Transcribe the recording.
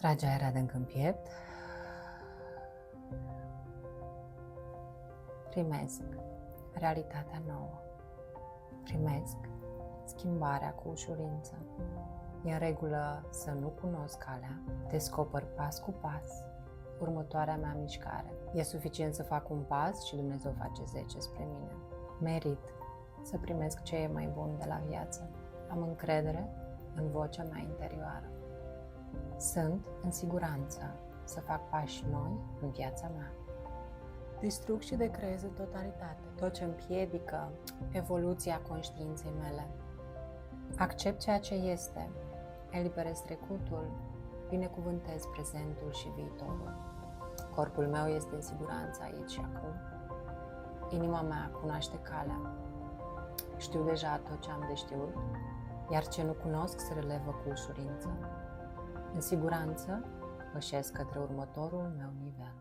Trage aer adânc în piept. Primesc realitatea nouă. Primesc schimbarea cu ușurință. E în regulă să nu cunosc calea. Descoper pas cu pas următoarea mea mișcare. E suficient să fac un pas și Dumnezeu face 10 spre mine. Merit să primesc ce e mai bun de la viață. Am încredere în vocea mea interioară. Sunt în siguranță să fac pași noi în viața mea. Distrug și decreez în totalitate tot ce împiedică evoluția conștiinței mele. Accept ceea ce este, eliberez trecutul, binecuvântez prezentul și viitorul. Corpul meu este în siguranță aici și acum. Inima mea cunoaște calea. Știu deja tot ce am de știut, iar ce nu cunosc se relevă cu ușurință. În siguranță, pășesc către următorul meu nivel.